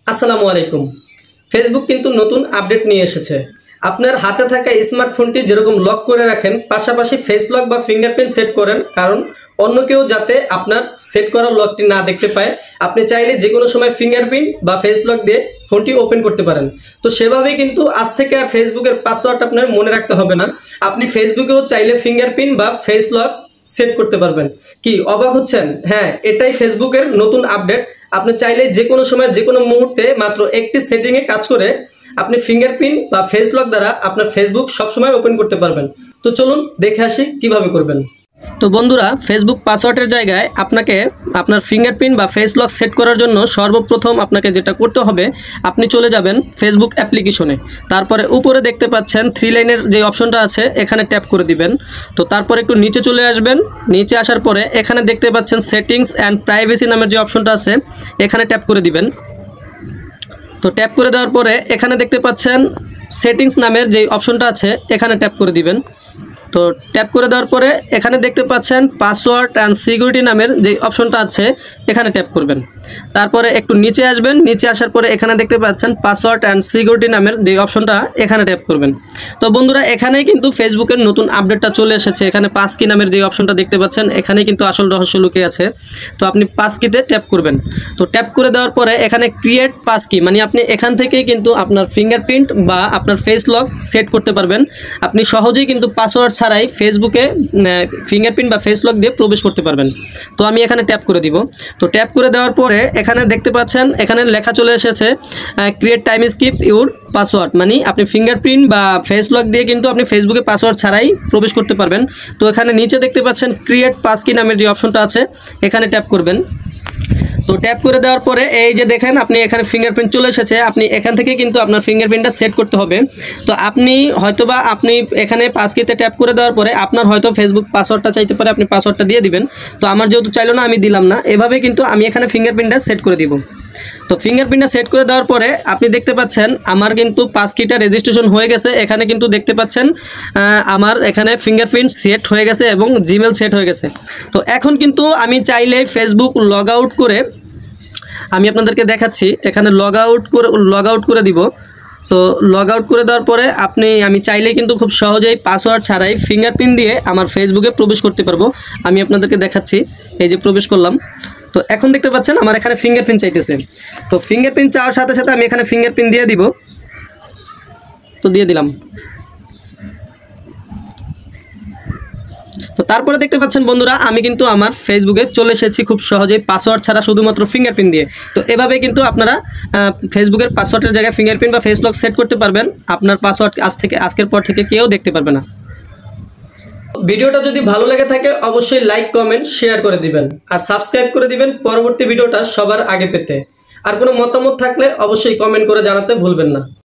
আসসালামু আলাইকুম। ফেসবুক কিন্তু নতুন আপডেট নিয়ে এসেছে। আপনার হাতে থাকা স্মার্টফোনটি যেরকম লক করে রাখেন, পাশাপাশি ফেস লক বা ফিঙ্গারপ্রিন্ট সেট করেন, কারণ অন্য কেউ যাতে আপনার সেট করা লকটি না দেখতে পায়। আপনি চাইলে যে কোনো সময় ফিঙ্গারপ্রিন্ট বা ফেস লক দিয়ে ফোনটি ওপেন করতে পারেন। তো সেভাবেই কিন্তু আজ থেকে আর ফেসবুকের পাসওয়ার্ড আপনার মনে রাখতে হবে না। আপনি ফেসবুকেও চাইলে ফিঙ্গারপ্রিন্ট বা ফেস লক সেট করতে পারবেন। কি অবাক হচ্ছেন? হ্যাঁ, এটাই ফেসবুকের নতুন আপডেট। আপনি চাইলে যে কোনো সময় যে কোনো মুহূর্তে মাত্র একটি সেটিংয়ে কাজ করে আপনি ফিঙ্গারপ্রিন্ট বা ফেস লক দ্বারা আপনার ফেসবুক সবসময় ওপেন করতে পারবেন। তো চলুন দেখে আসি কিভাবে করবেন। তো বন্ধুরা, ফেসবুক পাসওয়ার্ডের জায়গায় আপনাকে আপনার ফিঙ্গারপ্রিন্ট বা ফেস লক সেট করার জন্য সর্বপ্রথম আপনাকে যেটা করতে হবে, আপনি চলে যাবেন ফেসবুক অ্যাপ্লিকেশনে। তারপরে উপরে দেখতে পাচ্ছেন 3 লাইনের যে অপশনটা আছে, এখানে ট্যাপ করে দিবেন। তো তারপরে একটু নিচে চলে আসবেন। নিচে আসার পরে এখানে দেখতে পাচ্ছেন সেটিংস অ্যান্ড প্রাইভেসি নামের যে অপশনটা আছে, এখানে ট্যাপ করে দিবেন। তো ট্যাপ করে দেওয়ার পরে এখানে দেখতে পাচ্ছেন সেটিংস নামের যে অপশনটা আছে, এখানে ট্যাপ করে দিবেন। তো ট্যাপ করে দেওয়ার পরে এখানে দেখতে পাচ্ছেন পাসওয়ার্ড অ্যান্ড সিকিউরিটি নামের যে অপশনটা আছে, এখানে ট্যাপ করবেন। তারপরে একটু নিচে আসবেন। নিচে আসার পরে এখানে দেখতে পাচ্ছেন পাসওয়ার্ড অ্যান্ড সিকিউরিটি নামের যে অপশনটা, এখানে ট্যাপ করবেন। তো বন্ধুরা, এখানেই কিন্তু ফেসবুকের নতুন আপডেটটা চলে এসেছে। এখানে পাস কি নামের যে অপশনটা দেখতে পাচ্ছেন, এখানেই কিন্তু আসল রহস্য লুকিয়ে আছে। তো আপনি পাস কিতে ট্যাপ করবেন। তো ট্যাপ করে দেওয়ার পরে এখানে ক্রিয়েট পাস কি, মানে আপনি এখান থেকেই কিন্তু আপনার ফিঙ্গারপ্রিন্ট বা আপনার ফেস লক সেট করতে পারবেন। আপনি সহজেই কিন্তু পাসওয়ার্ড ছাড়াই ফেসবুকে ফিঙ্গারপ্রিন্ট বা ফেস লক দিয়ে প্রবেশ করতে পারবেন। তো আমি এখানে ট্যাপ করে দিব। তো ট্যাপ করে দেওয়ার পরে এখানে দেখতে পাচ্ছেন এখানে লেখা চলে এসেছে create time skip your password, মানে আপনি ফিঙ্গারপ্রিন্ট বা ফেস লক দিয়ে কিন্তু আপনি ফেসবুকে পাসওয়ার্ড ছাড়াই প্রবেশ করতে পারবেন। তো এখানে নিচে দেখতে পাচ্ছেন ক্রিয়েট পাস কি নামের যে অপশনটা আছে, এখানে ট্যাপ করবেন। তো ট্যাপ করে দেওয়ার পরে এই যে দেখেন আপনি এখানে ফিঙ্গারপ্রিন্ট চলে এসেছে। আপনি এখান থেকে কিন্তু আপনার ফিঙ্গারপ্রিন্টটা সেট করতে হবে। তো আপনি হয়তোবা আপনি এখানে পাস কিতে ট্যাপ করে দেওয়ার পরে আপনার হয়তো ফেসবুক পাসওয়ার্ডটা চাইতে পারে, আপনি পাসওয়ার্ডটা দিয়ে দিবেন। তো আমার যেহেতু চাইলো না, আমি দিলাম না। এভাবে কিন্তু আমি এখানে ফিঙ্গারপ্রিন্টটা সেট করে দিব। তো ফিঙ্গারপ্রিন্টটা সেট করে দেওয়ার পরে আপনি দেখতে পাচ্ছেন আমার কিন্তু পাস কিটা রেজিস্ট্রেশন হয়ে গেছে। এখানে কিন্তু দেখতে পাচ্ছেন আমার এখানে ফিঙ্গারপ্রিন্ট সেট হয়ে গেছে এবং জিমেল সেট হয়ে গেছে। তো এখন কিন্তু আমি চাইলে ফেসবুক লগ আউট করে আমি আপনাদেরকে দেখাচ্ছি। এখানে লগ আউট করে দিব। তো লগ আউট করে দেওয়ার পরে আমি চাইলেই কিন্তু খুব সহজেই পাসওয়ার্ড ছাড়াই ফিঙ্গারপ্রিন্ট দিয়ে আমার ফেসবুকে প্রবেশ করতে পারবো। আমি আপনাদেরকে দেখাচ্ছি। এই যে প্রবেশ করলাম। তো এখন দেখতে পাচ্ছেন আমার এখানে ফিঙ্গারপ্রিন্ট চাইতেছে। তো ফিঙ্গারপ্রিন্ট চাওয়ার সাথে সাথে আমি এখানে ফিঙ্গারপ্রিন্ট দিয়ে দিব। তো দিয়ে দিলাম। তো তারপরে দেখতে পাচ্ছেন বন্ধুরা, আমি কিন্তু আমার ফেসবুকে চলে এসেছি খুব সহজেই পাসওয়ার্ড ছাড়া, শুধুমাত্র ফিঙ্গারপ্রিন্ট দিয়ে। তো এভাবে কিন্তু আপনারা ফেসবুকের পাসওয়ার্ডের জায়গায় ফিঙ্গারপ্রিন্ট বা ফেস লক সেট করতে পারবেন। আপনার পাসওয়ার্ড আজকের পর থেকে কেউ দেখতে পারবে না। ভিডিওটা যদি ভালো লেগে থাকে অবশ্যই লাইক, কমেন্ট, শেয়ার করে দিবেন আর সাবস্ক্রাইব করে দিবেন পরবর্তী ভিডিওটা সবার আগে পেতে। আর কোনো মতামত থাকলে অবশ্যই কমেন্ট করে জানাতে ভুলবেন না।